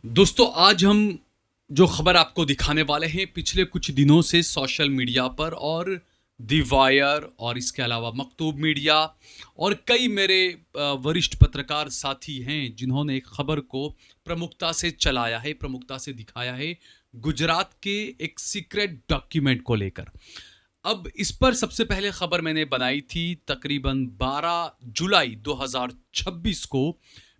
दोस्तों आज हम जो खबर आपको दिखाने वाले हैं पिछले कुछ दिनों से सोशल मीडिया पर और दी वायर और इसके अलावा मकतूब मीडिया और कई मेरे वरिष्ठ पत्रकार साथी हैं जिन्होंने एक खबर को प्रमुखता से चलाया है, प्रमुखता से दिखाया है गुजरात के एक सीक्रेट डॉक्यूमेंट को लेकर। अब इस पर सबसे पहले खबर मैंने बनाई थी तकरीबन 12 जुलाई 2026 को।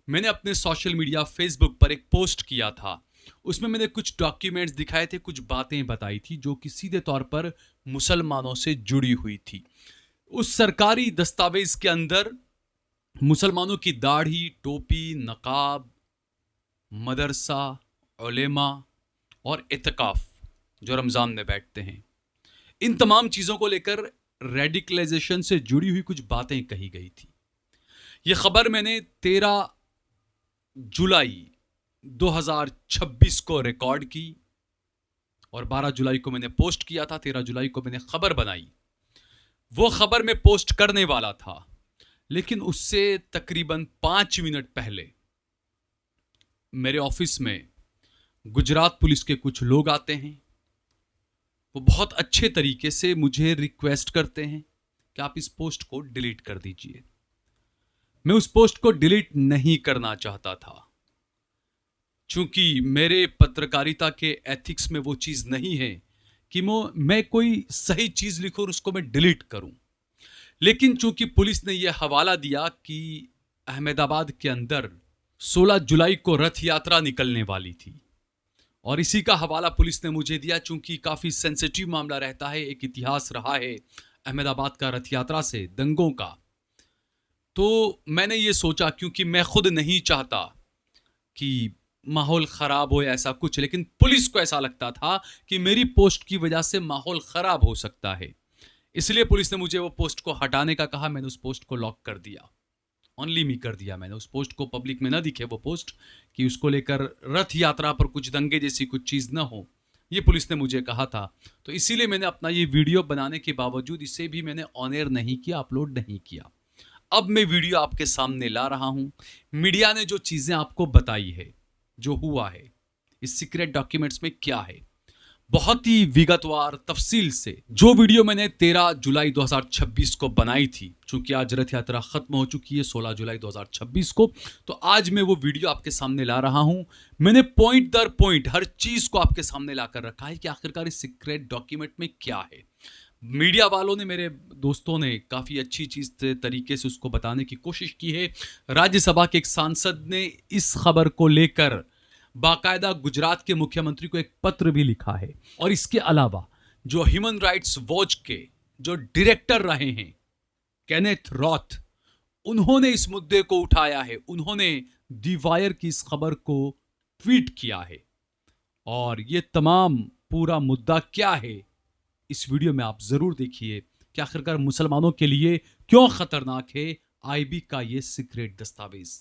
मैंने अपने सोशल मीडिया फेसबुक पर एक पोस्ट किया था। उसमें मैंने कुछ डॉक्यूमेंट्स दिखाए थे, कुछ बातें बताई थी जो कि सीधे तौर पर मुसलमानों से जुड़ी हुई थी। उस सरकारी दस्तावेज के अंदर मुसलमानों की दाढ़ी, टोपी, नकाब, मदरसा, उलेमा और इत्काफ जो रमज़ान में बैठते हैं, इन तमाम चीज़ों को लेकर रेडिकलाइजेशन से जुड़ी हुई कुछ बातें कही गई थी। यह खबर मैंने 13 जुलाई 2026 को रिकॉर्ड की और 12 जुलाई को मैंने पोस्ट किया था। 13 जुलाई को मैंने खबर बनाई। वो खबर मैं पोस्ट करने वाला था, लेकिन उससे तकरीबन 5 मिनट पहले मेरे ऑफिस में गुजरात पुलिस के कुछ लोग आते हैं। वो बहुत अच्छे तरीके से मुझे रिक्वेस्ट करते हैं कि आप इस पोस्ट को डिलीट कर दीजिए। मैं उस पोस्ट को डिलीट नहीं करना चाहता था, चूंकि मेरे पत्रकारिता के एथिक्स में वो चीज़ नहीं है कि मैं कोई सही चीज़ लिखूं और उसको मैं डिलीट करूं। लेकिन चूंकि पुलिस ने यह हवाला दिया कि अहमदाबाद के अंदर 16 जुलाई को रथ यात्रा निकलने वाली थी और इसी का हवाला पुलिस ने मुझे दिया, चूंकि काफ़ी सेंसिटिव मामला रहता है, एक इतिहास रहा है अहमदाबाद का रथ यात्रा से दंगों का। तो मैंने ये सोचा, क्योंकि मैं खुद नहीं चाहता कि माहौल ख़राब हो या ऐसा कुछ, लेकिन पुलिस को ऐसा लगता था कि मेरी पोस्ट की वजह से माहौल ख़राब हो सकता है, इसलिए पुलिस ने मुझे वो पोस्ट को हटाने का कहा। मैंने उस पोस्ट को लॉक कर दिया, ओनली मी कर दिया मैंने। उस पोस्ट को पब्लिक में ना दिखे वो पोस्ट, कि उसको लेकर रथ यात्रा पर कुछ दंगे जैसी कुछ चीज़ ना हो, ये पुलिस ने मुझे कहा था। तो इसीलिए मैंने अपना ये वीडियो बनाने के बावजूद इसे भी मैंने ऑन एयर नहीं किया, अपलोड नहीं किया। अब मैं वीडियो आपके सामने ला रहा हूं। मीडिया ने जो चीज़ें आपको बताई है, जो हुआ है, इस सीक्रेट डॉक्यूमेंट्स में क्या है, बहुत ही विगतवार तफसील से जो वीडियो मैंने 13 जुलाई 2026 को बनाई थी, चूंकि आज रथ यात्रा खत्म हो चुकी है 16 जुलाई 2026 को, तो आज मैं वो वीडियो आपके सामने ला रहा हूं। मैंने पॉइंट दर पॉइंट हर चीज को आपके सामने लाकर रखा है कि आखिरकार इस सीक्रेट डॉक्यूमेंट में क्या है। मीडिया वालों ने, मेरे दोस्तों ने काफ़ी अच्छी चीज़ तरीके से उसको बताने की कोशिश की है। राज्यसभा के एक सांसद ने इस खबर को लेकर बाकायदा गुजरात के मुख्यमंत्री को एक पत्र भी लिखा है। और इसके अलावा जो ह्यूमन राइट्स वॉच के जो डायरेक्टर रहे हैं केनेथ रॉथ, उन्होंने इस मुद्दे को उठाया है। उन्होंने दी वायर की इस खबर को ट्वीट किया है और ये तमाम पूरा मुद्दा क्या है इस वीडियो में आप जरूर देखिए कि आखिरकार मुसलमानों के लिए क्यों खतरनाक है आईबी का ये सीक्रेट दस्तावेज।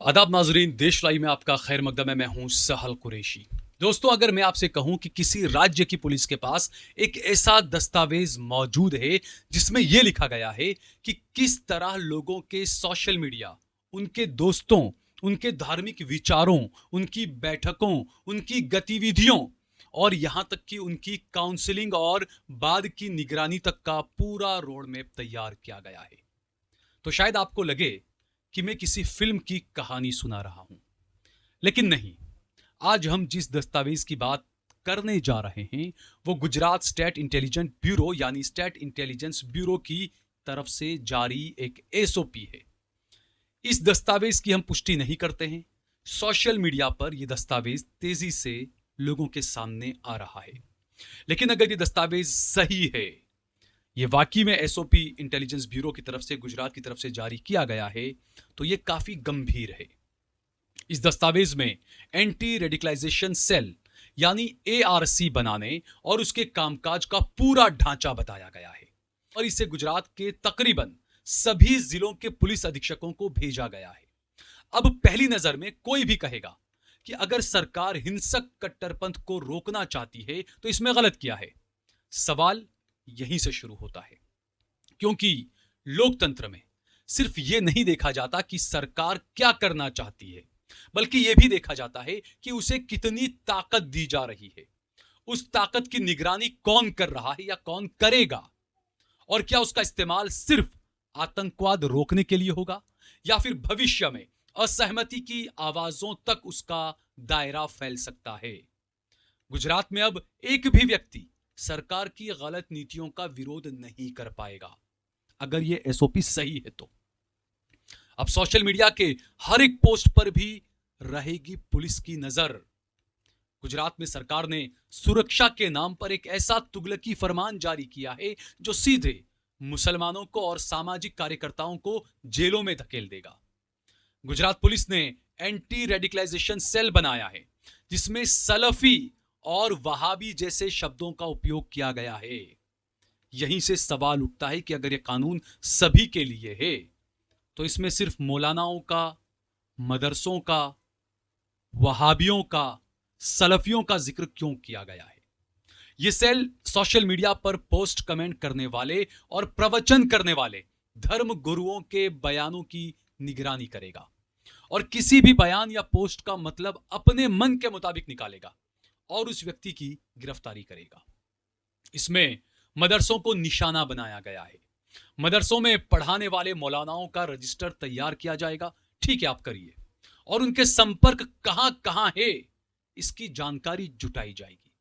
आदाब नाजरीन, देश लाई में आपका खैर मकदम है। मैं हूं सहल कुरैशी। दोस्तों, अगर मैं आपसे कहूं कि किसी राज्य की पुलिस के पास एक ऐसा दस्तावेज मौजूद है जिसमें यह लिखा गया है कि किस तरह लोगों के सोशल मीडिया, उनके दोस्तों, उनके धार्मिक विचारों, उनकी बैठकों, उनकी गतिविधियों और यहां तक कि उनकी काउंसलिंग और बाद की निगरानी तक का पूरा रोड मैप तैयार किया गया है, तो शायद आपको लगे कि मैं किसी फिल्म की कहानी सुना रहा हूं। लेकिन नहीं, आज हम जिस दस्तावेज की बात करने जा रहे हैं वो गुजरात स्टेट इंटेलिजेंस ब्यूरो यानी स्टेट इंटेलिजेंस ब्यूरो की तरफ से जारी एक एसओपी है। इस दस्तावेज की हम पुष्टि नहीं करते हैं। सोशल मीडिया पर यह दस्तावेज तेजी से लोगों के सामने आ रहा है, लेकिन अगर ये दस्तावेज सही है, ये वाकई में एसओपी इंटेलिजेंस ब्यूरो की तरफ से, गुजरात की तरफ से जारी किया गया है, तो ये काफी गंभीर है। इस दस्तावेज में एंटी रेडिकलाइजेशन सेल यानी एआरसी बनाने और उसके कामकाज का पूरा ढांचा बताया गया है और इसे गुजरात के तकरीबन सभी जिलों के पुलिस अधीक्षकों को भेजा गया है। अब पहली नजर में कोई भी कहेगा कि अगर सरकार हिंसक कट्टरपंथ को रोकना चाहती है तो इसमें गलत क्या है। सवाल यहीं से शुरू होता है, क्योंकि लोकतंत्र में सिर्फ ये नहीं देखा जाता कि सरकार क्या करना चाहती है, बल्कि यह भी देखा जाता है कि उसे कितनी ताकत दी जा रही है, उस ताकत की निगरानी कौन कर रहा है या कौन करेगा, और क्या उसका इस्तेमाल सिर्फ आतंकवाद रोकने के लिए होगा या फिर भविष्य में असहमति की आवाजों तक उसका दायरा फैल सकता है। गुजरात में अब एक भी व्यक्ति सरकार की गलत नीतियों का विरोध नहीं कर पाएगा अगर यह एसओपी सही है तो। अब सोशल मीडिया के हर एक पोस्ट पर भी रहेगी पुलिस की नजर। गुजरात में सरकार ने सुरक्षा के नाम पर एक ऐसा तुगलकी फरमान जारी किया है जो सीधे मुसलमानों को और सामाजिक कार्यकर्ताओं को जेलों में धकेल देगा। गुजरात पुलिस ने एंटी रेडिकलाइजेशन सेल बनाया है जिसमें सलफी और वहाबी जैसे शब्दों का उपयोग किया गया है। यहीं से सवाल उठता है कि अगर यह कानून सभी के लिए है तो इसमें सिर्फ मौलानाओं का, मदरसों का, वहाबियों का, सलफियों का जिक्र क्यों किया गया है? यह सेल सोशल मीडिया पर पोस्ट कमेंट करने वाले और प्रवचन करने वाले धर्म गुरुओं के बयानों की निगरानी करेगा और किसी भी बयान या पोस्ट का मतलब अपने मन के मुताबिक निकालेगा और उस व्यक्ति की गिरफ्तारी करेगा। इसमें मदरसों को निशाना बनाया गया है। मदरसों में पढ़ाने वाले मौलानाओं का रजिस्टर तैयार किया जाएगा, ठीक है आप करिए, और उनके संपर्क कहां कहां है इसकी जानकारी जुटाई जाएगी।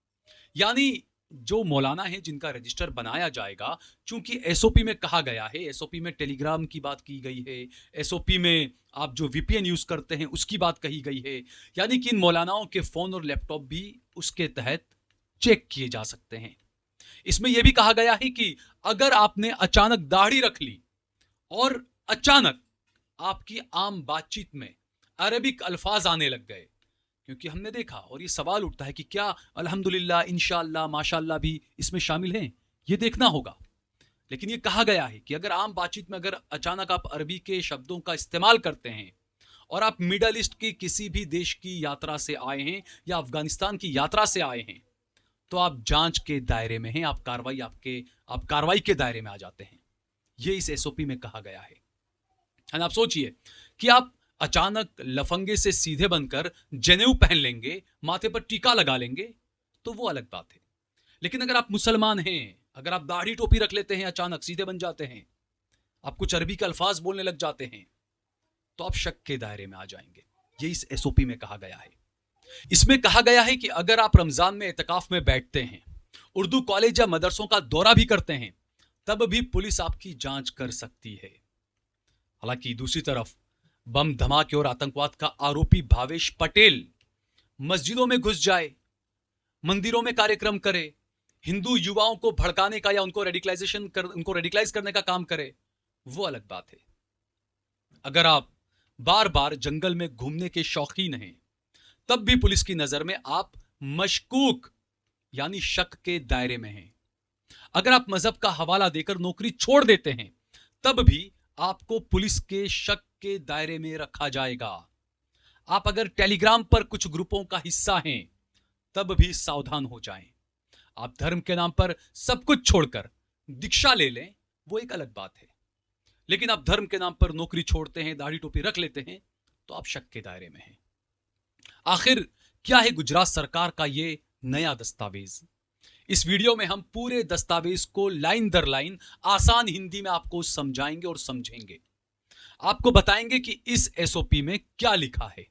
यानी जो मौलाना है जिनका रजिस्टर बनाया जाएगा, चूंकि एसओपी में कहा गया है, एसओपी में टेलीग्राम की बात की गई है, एसओपी में आप जो वीपीएन यूज करते हैं उसकी बात कही गई है, यानी कि इन मौलानाओं के फोन और लैपटॉप भी उसके तहत चेक किए जा सकते हैं। इसमें यह भी कहा गया है कि अगर आपने अचानक दाढ़ी रख ली और अचानक आपकी आम बातचीत में अरबिक अल्फाज आने लग गए, क्योंकि हमने देखा और ये सवाल उठता है कि क्या अल्हम्दुलिल्लाह, इंशाअल्लाह, माशाअल्लाह भी इसमें शामिल हैं, ये देखना होगा। लेकिन ये कहा गया है कि अगर आम बातचीत में अगर अचानक आप अरबी के शब्दों का इस्तेमाल करते हैं और आप मिडल ईस्ट की किसी भी देश की यात्रा से आए हैं या अफगानिस्तान की यात्रा से आए हैं तो आप जांच के दायरे में हैं, आप कार्रवाई के दायरे में आ जाते हैं। ये इस एसओपी में कहा गया है। आप सोचिए कि आप अचानक लफंगे से सीधे बनकर जनेऊ पहन लेंगे, माथे पर टीका लगा लेंगे तो वो अलग बात है। लेकिन अगर आप मुसलमान हैं, अगर आप दाढ़ी टोपी रख लेते हैं, अचानक सीधे बन जाते हैं, आप कुछ अरबी के अल्फाज बोलने लग जाते हैं तो आप शक के दायरे में आ जाएंगे। ये इस एसओपी में कहा गया है। इसमें कहा गया है कि अगर आप रमजान में एतकाफ में बैठते हैं, उर्दू कॉलेज या मदरसों का दौरा भी करते हैं, तब भी पुलिस आपकी जांच कर सकती है। हालांकि दूसरी तरफ बम धमाके और आतंकवाद का आरोपी भावेश पटेल मस्जिदों में घुस जाए, मंदिरों में कार्यक्रम करे, हिंदू युवाओं को भड़काने का या उनको रेडिकलाइज करने का काम करे, वो अलग बात है। अगर आप बार बार जंगल में घूमने के शौकीन हैं, तब भी पुलिस की नजर में आप मशकूक यानी शक के दायरे में हैं। अगर आप मजहब का हवाला देकर नौकरी छोड़ देते हैं, तब भी आपको पुलिस के शक के दायरे में रखा जाएगा। आप अगर टेलीग्राम पर कुछ ग्रुपों का हिस्सा हैं, तब भी सावधान हो जाएं। आप धर्म के नाम पर सब कुछ छोड़कर दीक्षा ले लें, वो एक अलग बात है। लेकिन आप धर्म के नाम पर नौकरी छोड़ते हैं, दाढ़ी टोपी रख लेते हैं, तो आप शक के दायरे में हैं। आखिर क्या है गुजरात सरकार का ये नया दस्तावेज? इस वीडियो में हम पूरे दस्तावेज को लाइन दर लाइन आसान हिंदी में आपको समझाएंगे और समझेंगे। आपको बताएंगे कि इस एसओपी में क्या लिखा है,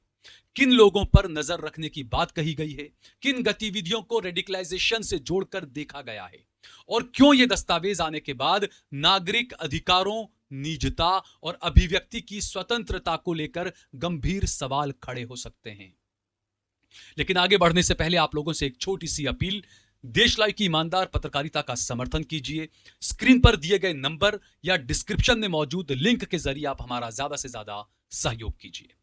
किन लोगों पर नजर रखने की बात कही गई है, किन गतिविधियों को रेडिकलाइजेशन से जोड़कर देखा गया है, और क्यों यह दस्तावेज आने के बाद नागरिक अधिकारों, निजता और अभिव्यक्ति की स्वतंत्रता को लेकर गंभीर सवाल खड़े हो सकते हैं। लेकिन आगे बढ़ने से पहले आप लोगों से एक छोटी सी अपील। देश लाइव की ईमानदार पत्रकारिता का समर्थन कीजिए। स्क्रीन पर दिए गए नंबर या डिस्क्रिप्शन में मौजूद लिंक के जरिए आप हमारा ज्यादा से ज्यादा सहयोग कीजिए।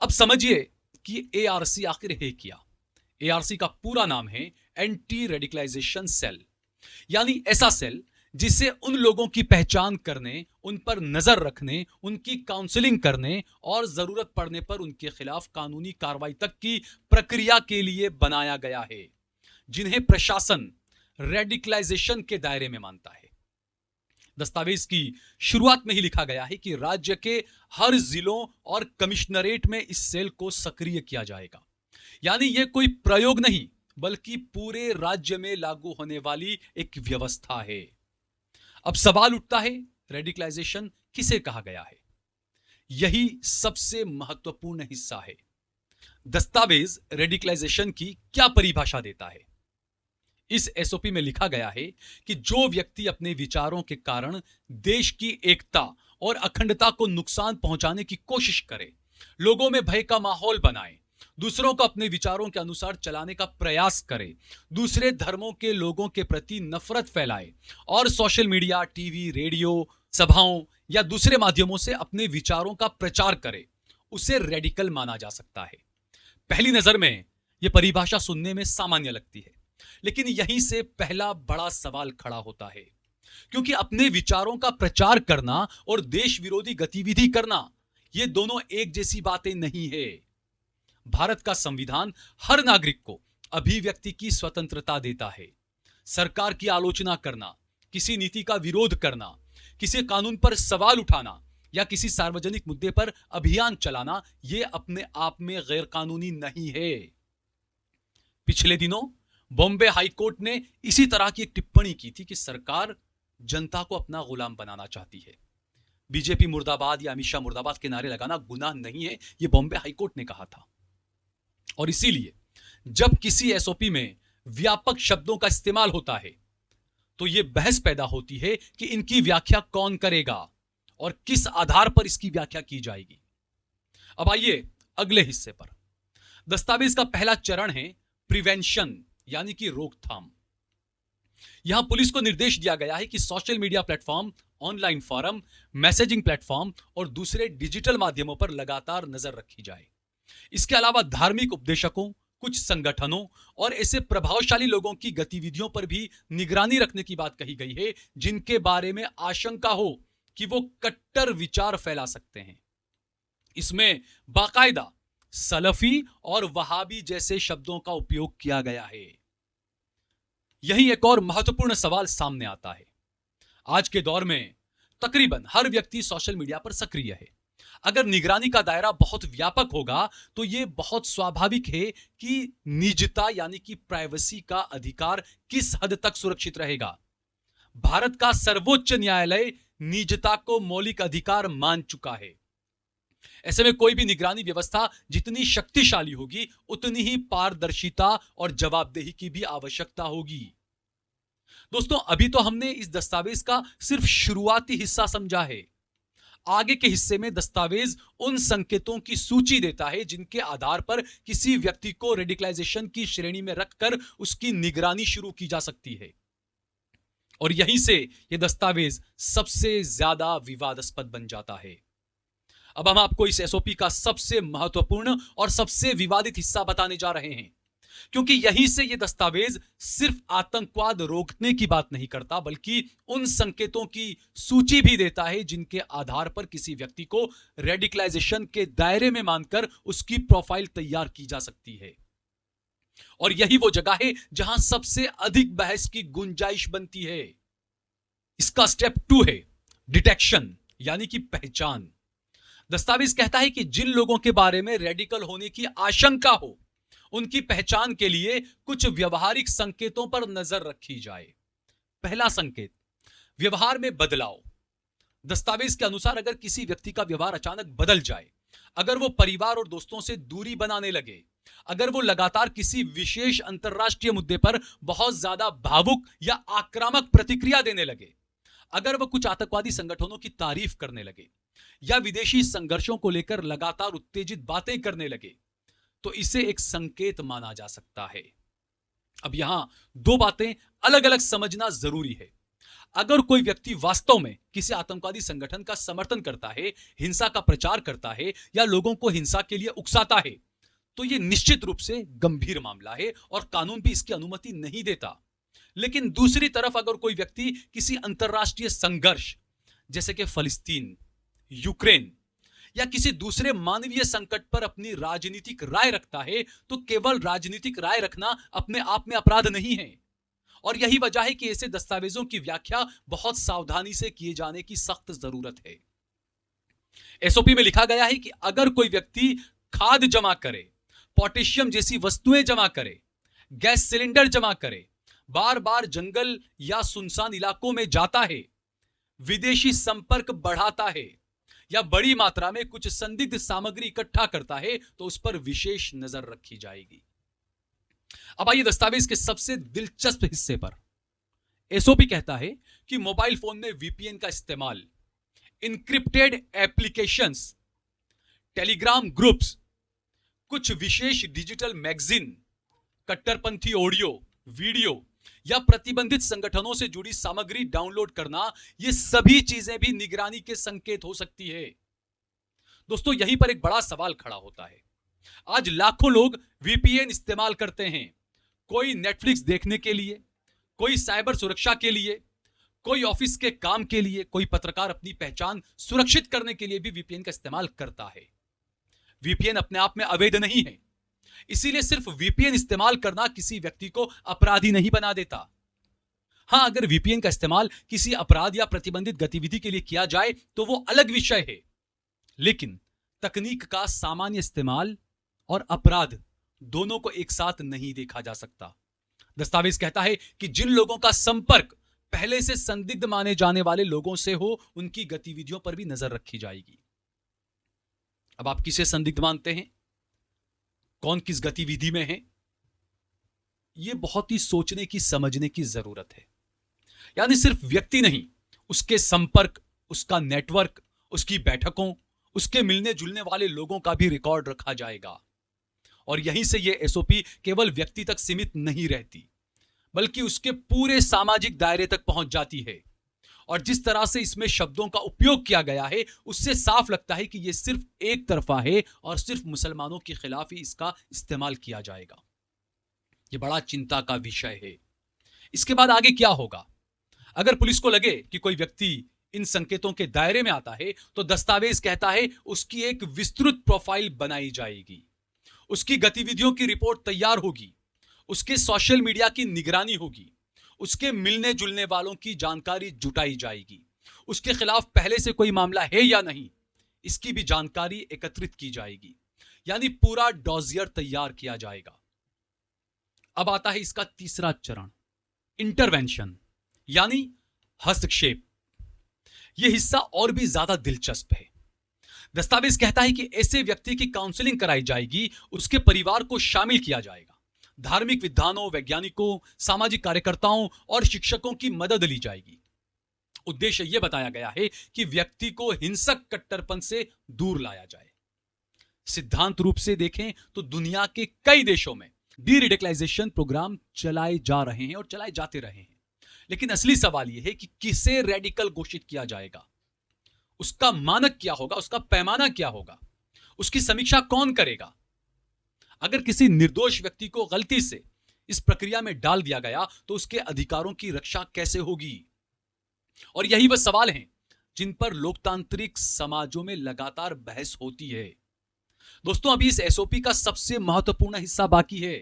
अब समझिए कि एआरसी आखिर है क्या। एआरसी का पूरा नाम है एंटी रेडिकलाइजेशन सेल, यानी ऐसा सेल जिसे उन लोगों की पहचान करने, उन पर नजर रखने, उनकी काउंसलिंग करने और जरूरत पड़ने पर उनके खिलाफ कानूनी कार्रवाई तक की प्रक्रिया के लिए बनाया गया है, जिन्हें प्रशासन रेडिकलाइजेशन के दायरे में मानता है। दस्तावेज की शुरुआत में ही लिखा गया है कि राज्य के हर जिलों और कमिश्नरेट में इस सेल को सक्रिय किया जाएगा। यानी यह कोई प्रयोग नहीं बल्कि पूरे राज्य में लागू होने वाली एक व्यवस्था है। अब सवाल उठता है, रेडिकलाइजेशन किसे कहा गया है? यही सबसे महत्वपूर्ण हिस्सा है। दस्तावेज रेडिकलाइजेशन की क्या परिभाषा देता है? इस एसओपी में लिखा गया है कि जो व्यक्ति अपने विचारों के कारण देश की एकता और अखंडता को नुकसान पहुंचाने की कोशिश करे, लोगों में भय का माहौल बनाए, दूसरों को अपने विचारों के अनुसार चलाने का प्रयास करे, दूसरे धर्मों के लोगों के प्रति नफरत फैलाए और सोशल मीडिया, टीवी, रेडियो, सभाओं या दूसरे माध्यमों से अपने विचारों का प्रचार करे, उसे रेडिकल माना जा सकता है। पहली नजर में यह परिभाषा सुनने में सामान्य लगती है, लेकिन यहीं से पहला बड़ा सवाल खड़ा होता है, क्योंकि अपने विचारों का प्रचार करना और देश विरोधी गतिविधि करना, ये दोनों एक जैसी बातें नहीं है। भारत का संविधान हर नागरिक को अभिव्यक्ति की स्वतंत्रता देता है। सरकार की आलोचना करना, किसी नीति का विरोध करना, किसी कानून पर सवाल उठाना या किसी सार्वजनिक मुद्दे पर अभियान चलाना, यह अपने आप में गैर कानूनी नहीं है। पिछले दिनों बॉम्बे हाईकोर्ट ने इसी तरह की एक टिप्पणी की थी कि सरकार जनता को अपना गुलाम बनाना चाहती है। बीजेपी मुर्दाबाद या अमित शाह मुर्दाबाद के नारे लगाना गुनाह नहीं है, यह बॉम्बे हाईकोर्ट ने कहा था। और इसीलिए जब किसी एसओपी में व्यापक शब्दों का इस्तेमाल होता है तो यह बहस पैदा होती है कि इनकी व्याख्या कौन करेगा और किस आधार पर इसकी व्याख्या की जाएगी। अब आइए अगले हिस्से पर। दस्तावेज का पहला चरण है प्रिवेंशन, यानी कि रोकथाम। यहां पुलिस को निर्देश दिया गया है कि social media platform, online forum, messaging platform और दूसरे डिजिटल माध्यमों पर लगातार नजर रखी जाए। इसके अलावा धार्मिक उपदेशकों, कुछ संगठनों और ऐसे प्रभावशाली लोगों की गतिविधियों पर भी निगरानी रखने की बात कही गई है जिनके बारे में आशंका हो कि वो कट्टर विचार फैला सकते हैं। इसमें बाकायदा सलफी और वहाबी जैसे शब्दों का उपयोग किया गया है। यही एक और महत्वपूर्ण सवाल सामने आता है। आज के दौर में तकरीबन हर व्यक्ति सोशल मीडिया पर सक्रिय है। अगर निगरानी का दायरा बहुत व्यापक होगा तो यह बहुत स्वाभाविक है कि निजता यानी कि प्राइवेसी का अधिकार किस हद तक सुरक्षित रहेगा। भारत का सर्वोच्च न्यायालय निजता को मौलिक अधिकार मान चुका है। ऐसे में कोई भी निगरानी व्यवस्था जितनी शक्तिशाली होगी उतनी ही पारदर्शिता और जवाबदेही की भी आवश्यकता होगी। दोस्तों, अभी तो हमने इस दस्तावेज का सिर्फ शुरुआती हिस्सा समझा है। आगे के हिस्से में दस्तावेज उन संकेतों की सूची देता है जिनके आधार पर किसी व्यक्ति को रेडिकलाइजेशन की श्रेणी में रखकर उसकी निगरानी शुरू की जा सकती है। और यहीं से यह दस्तावेज सबसे ज्यादा विवादास्पद बन जाता है। अब हम आपको इस एसओपी का सबसे महत्वपूर्ण और सबसे विवादित हिस्सा बताने जा रहे हैं, क्योंकि यहीं से यह दस्तावेज सिर्फ आतंकवाद रोकने की बात नहीं करता बल्कि उन संकेतों की सूची भी देता है जिनके आधार पर किसी व्यक्ति को रेडिकलाइजेशन के दायरे में मानकर उसकी प्रोफाइल तैयार की जा सकती है। और यही वो जगह है जहां सबसे अधिक बहस की गुंजाइश बनती है। इसका स्टेप 2 है डिटेक्शन, यानी कि पहचान। दस्तावेज कहता है कि जिन लोगों के बारे में रेडिकल होने की आशंका हो उनकी पहचान के लिए कुछ व्यवहारिक संकेतों पर नजर रखी जाए। पहला संकेत, व्यवहार में बदलाव। दस्तावेज के अनुसार अगर किसी व्यक्ति का व्यवहार अचानक बदल जाए, अगर वो परिवार और दोस्तों से दूरी बनाने लगे, अगर वो लगातार किसी विशेष अंतरराष्ट्रीय मुद्दे पर बहुत ज्यादा भावुक या आक्रामक प्रतिक्रिया देने लगे, अगर वो कुछ आतंकवादी संगठनों की तारीफ करने लगे या विदेशी संघर्षों को लेकर लगातार उत्तेजित बातें करने लगे, तो इसे एक संकेत माना जा सकता है। अब यहां दो बातें अलग अलग समझना जरूरी है। अगर कोई व्यक्ति वास्तव में किसी आतंकवादी संगठन का समर्थन करता है, हिंसा का प्रचार करता है या लोगों को हिंसा के लिए उकसाता है, तो यह निश्चित रूप से गंभीर मामला है और कानून भी इसकी अनुमति नहीं देता। लेकिन दूसरी तरफ अगर कोई व्यक्ति किसी अंतरराष्ट्रीय संघर्ष जैसे कि फलस्तीन, यूक्रेन या किसी दूसरे मानवीय संकट पर अपनी राजनीतिक राय रखता है, तो केवल राजनीतिक राय रखना अपने आप में अपराध नहीं है और यही वजह है कि ऐसे दस्तावेजों की व्याख्या बहुत सावधानी से किए जाने की सख्त जरूरत है। एसओपी में लिखा गया है कि अगर कोई व्यक्ति खाद जमा करे, पोटेशियम जैसी वस्तुएं जमा करे, गैस सिलेंडर जमा करे, बार बार जंगल या सुनसान इलाकों में जाता है, विदेशी संपर्क बढ़ाता है या बड़ी मात्रा में कुछ संदिग्ध सामग्री इकट्ठा करता है तो उस पर विशेष नजर रखी जाएगी। अब आइए दस्तावेज के सबसे दिलचस्प हिस्से पर। एसओपी कहता है कि मोबाइल फोन में वीपीएन का इस्तेमाल, इनक्रिप्टेड एप्लीकेशंस, टेलीग्राम ग्रुप्स, कुछ विशेष डिजिटल मैगजीन, कट्टरपंथी ऑडियो, वीडियो या प्रतिबंधित संगठनों से जुड़ी सामग्री डाउनलोड करना, ये सभी चीजें भी निगरानी के संकेत हो सकती है। दोस्तों, यहीं पर एक बड़ा सवाल खड़ा होता है। आज लाखों लोग वीपीएन इस्तेमाल करते हैं, कोई नेटफ्लिक्स देखने के लिए, कोई साइबर सुरक्षा के लिए, कोई ऑफिस के काम के लिए, कोई पत्रकार अपनी पहचान सुरक्षित करने के लिए भी वीपीएन का इस्तेमाल करता है। वीपीएन अपने आप में अवैध नहीं है, इसीलिए सिर्फ वीपीएन इस्तेमाल करना किसी व्यक्ति को अपराधी नहीं बना देता। हां, अगर वीपीएन का इस्तेमाल किसी अपराध या प्रतिबंधित गतिविधि के लिए किया जाए तो वो अलग विषय है, लेकिन तकनीक का सामान्य इस्तेमाल और अपराध दोनों को एक साथ नहीं देखा जा सकता। दस्तावेज कहता है कि जिन लोगों का संपर्क पहले से संदिग्ध माने जाने वाले लोगों से हो, उनकी गतिविधियों पर भी नजर रखी जाएगी। अब आप किसे संदिग्ध मानते हैं, कौन किस गतिविधि में है, यह बहुत ही सोचने की, समझने की जरूरत है। यानी सिर्फ व्यक्ति नहीं, उसके संपर्क, उसका नेटवर्क, उसकी बैठकों, उसके मिलने जुलने वाले लोगों का भी रिकॉर्ड रखा जाएगा। और यहीं से यह एसओपी केवल व्यक्ति तक सीमित नहीं रहती, बल्कि उसके पूरे सामाजिक दायरे तक पहुंच जाती है। और जिस तरह से इसमें शब्दों का उपयोग किया गया है, उससे साफ लगता है कि यह सिर्फ एक तरफा है और सिर्फ मुसलमानों के खिलाफ ही इसका इस्तेमाल किया जाएगा। यह बड़ा चिंता का विषय है। इसके बाद आगे क्या होगा? अगर पुलिस को लगे कि कोई व्यक्ति इन संकेतों के दायरे में आता है, तो दस्तावेज कहता है उसकी एक विस्तृत प्रोफाइल बनाई जाएगी, उसकी गतिविधियों की रिपोर्ट तैयार होगी, उसके सोशल मीडिया की निगरानी होगी, उसके मिलने जुलने वालों की जानकारी जुटाई जाएगी, उसके खिलाफ पहले से कोई मामला है या नहीं, इसकी भी जानकारी एकत्रित की जाएगी। यानी पूरा डॉजियर तैयार किया जाएगा। अब आता है इसका तीसरा चरण, इंटरवेंशन यानी हस्तक्षेप। यह हिस्सा और भी ज्यादा दिलचस्प है। दस्तावेज कहता है कि ऐसे व्यक्ति की काउंसलिंग कराई जाएगी, उसके परिवार को शामिल किया जाएगा, धार्मिक विद्वानों, वैज्ञानिकों, सामाजिक कार्यकर्ताओं और शिक्षकों की मदद ली जाएगी। उद्देश्य यह बताया गया है कि व्यक्ति को हिंसक कट्टरपन से दूर लाया जाए। सिद्धांत रूप से देखें तो दुनिया के कई देशों में डीरेडिकलाइजेशन प्रोग्राम चलाए जा रहे हैं और चलाए जाते रहे हैं, लेकिन असली सवाल यह है कि किसे रेडिकल घोषित किया जाएगा, उसका मानक क्या होगा, उसका पैमाना क्या होगा, उसकी समीक्षा कौन करेगा। अगर किसी निर्दोष व्यक्ति को गलती से इस प्रक्रिया में डाल दिया गया तो उसके अधिकारों की रक्षा कैसे होगी? और यही वह सवाल हैं जिन पर लोकतांत्रिक समाजों में लगातार बहस होती है। दोस्तों, अभी इस एसओपी का सबसे महत्वपूर्ण हिस्सा बाकी है।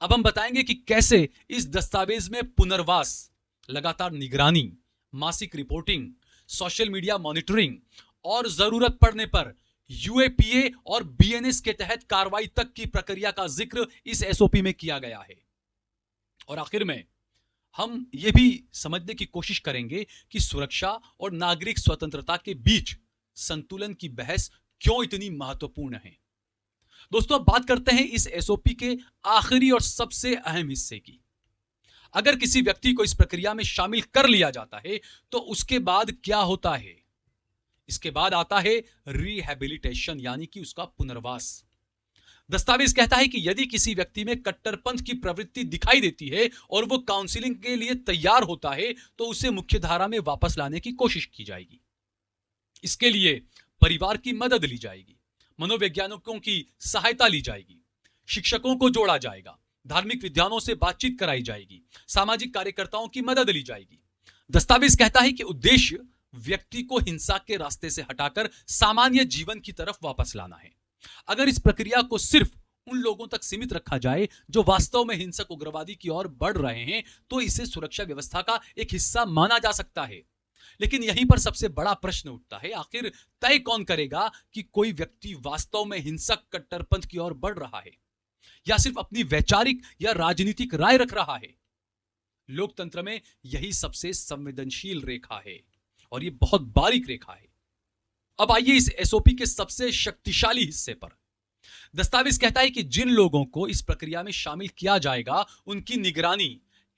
अब हम बताएंगे कि कैसे इस दस्तावेज में पुनर्वास, लगातार निगरानी, मासिक रिपोर्टिंग, सोशल मीडिया मॉनिटरिंग और जरूरत पड़ने पर यूएपीए और बीएनएस के तहत कार्रवाई तक की प्रक्रिया का जिक्र इस एसओपी में किया गया है। और आखिर में हम यह भी समझने की कोशिश करेंगे कि सुरक्षा और नागरिक स्वतंत्रता के बीच संतुलन की बहस क्यों इतनी महत्वपूर्ण है। दोस्तों, अब बात करते हैं इस एसओपी के आखिरी और सबसे अहम हिस्से की। अगर किसी व्यक्ति को इस प्रक्रिया में शामिल कर लिया जाता है तो उसके बाद क्या होता है? इसके बाद आता है रिहैबिलिटेशन यानी कि उसका पुनर्वास। दस्तावेज कहता है कि यदि किसी व्यक्ति में कट्टरपंथ की प्रवृत्ति दिखाई देती है और वो काउंसलिंग के लिए तैयार होता है तो उसे मुख्यधारा में वापस लाने की कोशिश की जाएगी। इसके लिए परिवार की मदद ली जाएगी, मनोवैज्ञानिकों की सहायता ली जाएगी, शिक्षकों को जोड़ा जाएगा, धार्मिक विद्वानों से बातचीत कराई जाएगी, सामाजिक कार्यकर्ताओं की मदद ली जाएगी। दस्तावेज कहता है कि उद्देश्य व्यक्ति को हिंसा के रास्ते से हटाकर सामान्य जीवन की तरफ वापस लाना है। अगर इस प्रक्रिया को सिर्फ उन लोगों तक सीमित रखा जाए जो वास्तव में हिंसक उग्रवादी की ओर बढ़ रहे हैं, तो इसे सुरक्षा व्यवस्था का एक हिस्सा माना जा सकता है। लेकिन यहीं पर सबसे बड़ा प्रश्न उठता है, आखिर तय कौन करेगा कि कोई व्यक्ति वास्तव में हिंसक कट्टरपंथ की ओर बढ़ रहा है या सिर्फ अपनी वैचारिक या राजनीतिक राय रख रहा है। लोकतंत्र में यही सबसे संवेदनशील रेखा है और यह बहुत बारीक रेखा है। अब आइए इस एसओपी के सबसे शक्तिशाली हिस्से पर। दस्तावेज कहता है कि जिन लोगों को इस प्रक्रिया में शामिल किया जाएगा, उनकी निगरानी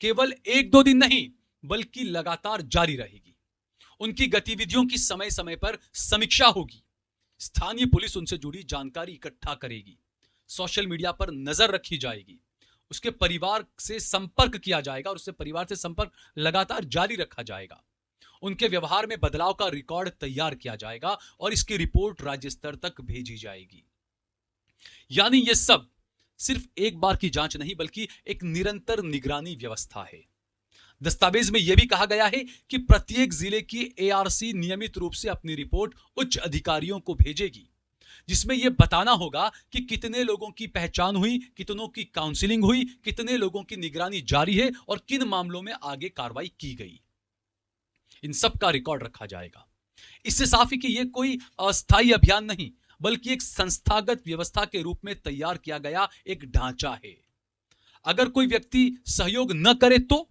केवल 1-2 दिन नहीं बल्कि लगातार जारी रहेगी। उनकी गतिविधियों की समय समय पर समीक्षा होगी। स्थानीय पुलिस उनसे जुड़ी जानकारी इकट्ठा करेगी। सोशल मीडिया पर नजर रखी जाएगी। उसके परिवार से संपर्क किया जाएगा और उससे परिवार से संपर्क लगातार जारी रखा जाएगा। उनके व्यवहार में बदलाव का रिकॉर्ड तैयार किया जाएगा और इसकी रिपोर्ट राज्य स्तर तक भेजी जाएगी। यानी यह सब सिर्फ एक बार की जांच नहीं बल्कि एक निरंतर निगरानी व्यवस्था है। दस्तावेज में यह भी कहा गया है कि प्रत्येक जिले की एआरसी नियमित रूप से अपनी रिपोर्ट उच्च अधिकारियों को भेजेगी, जिसमें यह बताना होगा कि कितने लोगों की पहचान हुई, कितनों की काउंसलिंग हुई, कितने लोगों की निगरानी जारी है और किन मामलों में आगे कार्रवाई की गई। इन सब का रिकॉर्ड रखा जाएगा। इससे साफ है कि यह कोई अस्थायी अभियान नहीं बल्कि एक संस्थागत व्यवस्था के रूप में तैयार किया गया एक ढांचा है। अगर कोई व्यक्ति सहयोग न करे तो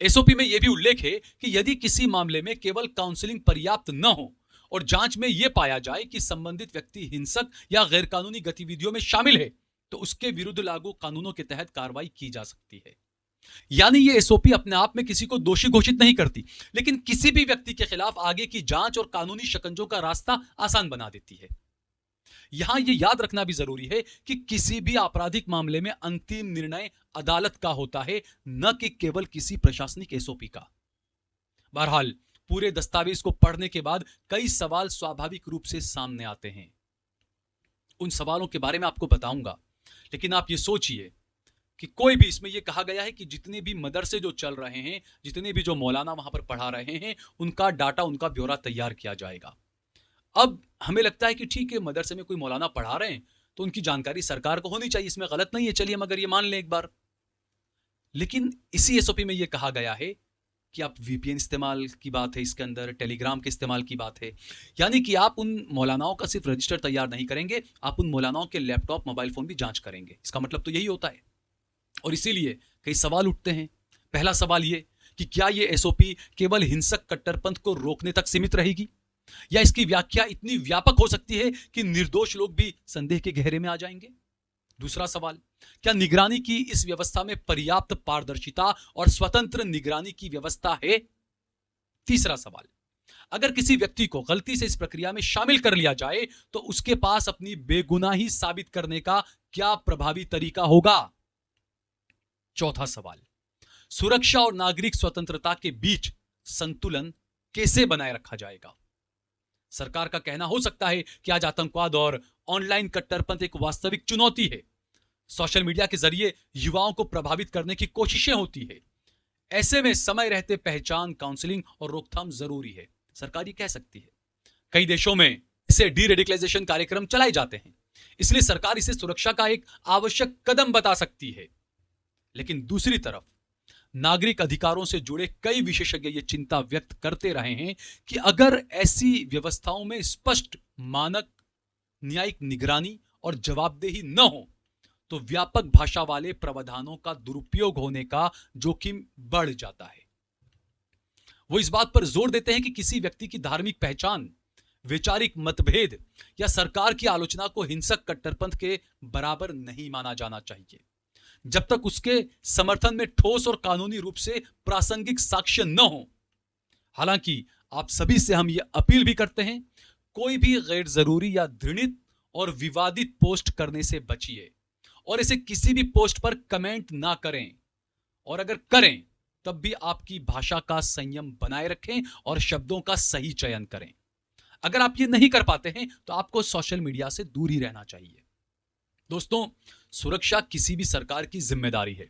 एसओपी में यह भी उल्लेख है कि यदि किसी मामले में केवल काउंसलिंग पर्याप्त न हो और जांच में यह पाया जाए कि संबंधित व्यक्ति हिंसक या गैरकानूनी गतिविधियों में शामिल है, तो उसके विरुद्ध लागू कानूनों के तहत कार्रवाई की जा सकती है। यानी यह एसओपी अपने आप में किसी को दोषी घोषित नहीं करती, लेकिन किसी भी व्यक्ति के खिलाफ आगे की जांच और कानूनी शिकंजों का रास्ता आसान बना देती है। यहां यह याद रखना भी जरूरी है कि किसी भी आपराधिक मामले में अंतिम निर्णय अदालत का होता है, न कि केवल किसी प्रशासनिक एसओपी का। बहरहाल पूरे दस्तावेज को पढ़ने के बाद कई सवाल स्वाभाविक रूप से सामने आते हैं। उन सवालों के बारे में आपको बताऊंगा, लेकिन आप ये सोचिए कि कोई भी इसमें यह कहा गया है कि जितने भी मदरसे जो चल रहे हैं, जितने भी जो मौलाना वहां पर पढ़ा रहे हैं, उनका डाटा, उनका ब्यौरा तैयार किया जाएगा। अब हमें लगता है कि ठीक है, मदरसे में कोई मौलाना पढ़ा रहे हैं तो उनकी जानकारी सरकार को होनी चाहिए, इसमें गलत नहीं है, चलिए मगर ये मान लें एक बार। लेकिन इसी एसओपी में यह कहा गया है कि आप वीपीएन इस्तेमाल की बात है, इसके अंदर टेलीग्राम के इस्तेमाल की बात है। यानी कि आप उन मौलानाओं का सिर्फ रजिस्टर तैयार नहीं करेंगे, आप उन मौलानाओं के लैपटॉप, मोबाइल फोन भी जांच करेंगे। इसका मतलब तो यही होता है। और इसीलिए कई सवाल उठते हैं। पहला सवाल यह कि क्या यह एसओपी केवल हिंसक कट्टरपंथ को रोकने तक सीमित रहेगी या इसकी व्याख्या इतनी व्यापक हो सकती है कि निर्दोष लोग भी संदेह के घेरे में आ जाएंगे। दूसरा सवाल, क्या निगरानी की इस व्यवस्था में पर्याप्त पारदर्शिता और स्वतंत्र निगरानी की व्यवस्था है? तीसरा सवाल, अगर किसी व्यक्ति को गलती से इस प्रक्रिया में शामिल कर लिया जाए तो उसके पास अपनी बेगुनाही साबित करने का क्या प्रभावी तरीका होगा? चौथा सवाल, सुरक्षा और नागरिक स्वतंत्रता के बीच संतुलन कैसे बनाए रखा जाएगा? सरकार का कहना हो सकता है कि आज आतंकवाद और ऑनलाइन कट्टरपंथ एक वास्तविक चुनौती है। सोशल मीडिया के जरिए युवाओं को प्रभावित करने की कोशिशें होती है। ऐसे में समय रहते पहचान, काउंसलिंग और रोकथाम जरूरी है, सरकार ये कह सकती है। कई देशों में इसे डीरेडिकलाइजेशन कार्यक्रम चलाए जाते हैं, इसलिए सरकार इसे सुरक्षा का एक आवश्यक कदम बता सकती है। लेकिन दूसरी तरफ नागरिक अधिकारों से जुड़े कई विशेषज्ञ ये चिंता व्यक्त करते रहे हैं कि अगर ऐसी व्यवस्थाओं में स्पष्ट मानक, न्यायिक निगरानी और जवाबदेही न हो तो व्यापक भाषा वाले प्रावधानों का दुरुपयोग होने का जोखिम बढ़ जाता है। वो इस बात पर जोर देते हैं कि किसी व्यक्ति की धार्मिक पहचान, वैचारिक मतभेद या सरकार की आलोचना को हिंसक कट्टरपंथ के बराबर नहीं माना जाना चाहिए जब तक उसके समर्थन में ठोस और कानूनी रूप से प्रासंगिक साक्ष्य न हो। हालांकि आप सभी से हम यह अपील भी करते हैं, कोई भी गैर जरूरी या घृणित और विवादित पोस्ट करने से बचिए और इसे किसी भी पोस्ट पर कमेंट ना करें, और अगर करें तब भी आपकी भाषा का संयम बनाए रखें और शब्दों का सही चयन करें। अगर आप ये नहीं कर पाते हैं तो आपको सोशल मीडिया से दूर ही रहना चाहिए। दोस्तों, सुरक्षा किसी भी सरकार की जिम्मेदारी है,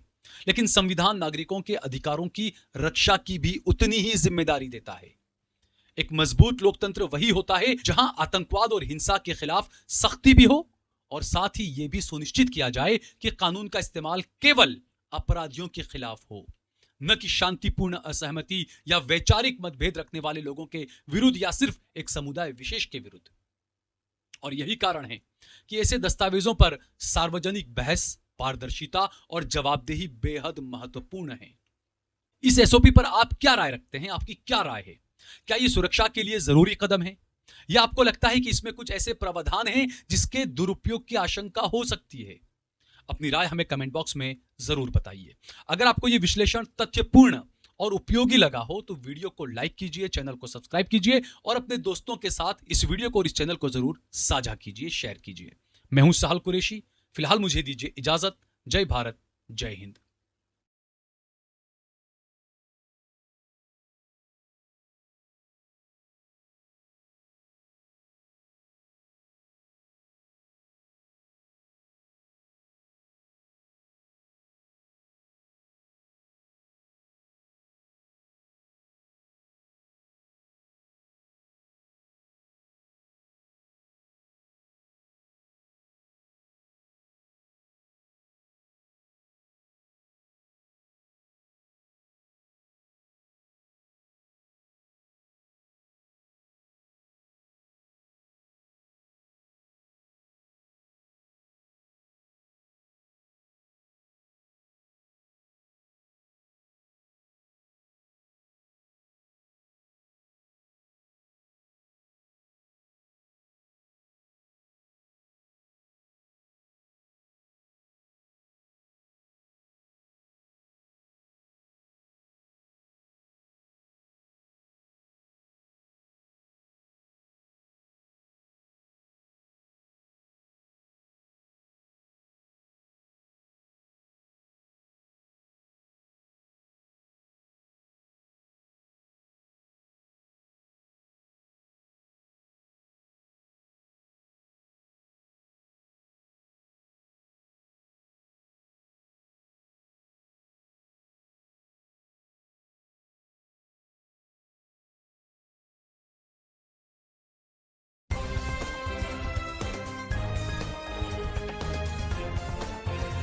लेकिन संविधान नागरिकों के अधिकारों की रक्षा की भी उतनी ही जिम्मेदारी देता है। एक मजबूत लोकतंत्र वही होता है जहां आतंकवाद और हिंसा के खिलाफ सख्ती भी हो और साथ ही यह भी सुनिश्चित किया जाए कि कानून का इस्तेमाल केवल अपराधियों के खिलाफ हो, न कि शांतिपूर्ण असहमति या वैचारिक मतभेद रखने वाले लोगों के विरुद्ध या सिर्फ एक समुदाय विशेष के विरुद्ध। और यही कारण है कि ऐसे दस्तावेजों पर सार्वजनिक बहस, पारदर्शिता और जवाबदेही बेहद महत्वपूर्ण है। इस एसओपी पर आप क्या राय रखते हैं? आपकी क्या राय है? क्या यह सुरक्षा के लिए जरूरी कदम है, या आपको लगता है कि इसमें कुछ ऐसे प्रावधान हैं जिसके दुरुपयोग की आशंका हो सकती है? अपनी राय हमें कमेंट बॉक्स में जरूर बताइए। अगर आपको यह विश्लेषण तथ्यपूर्ण और उपयोगी लगा हो तो वीडियो को लाइक कीजिए, चैनल को सब्सक्राइब कीजिए और अपने दोस्तों के साथ इस वीडियो को और इस चैनल को जरूर साझा कीजिए, शेयर कीजिए। मैं हूं सहल कुरैशी। फिलहाल मुझे दीजिए इजाजत। जय भारत, जय हिंद।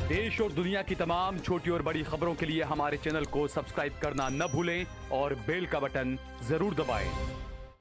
देश और दुनिया की तमाम छोटी और बड़ी खबरों के लिए हमारे चैनल को सब्सक्राइब करना न भूलें और बेल का बटन जरूर दबाएं।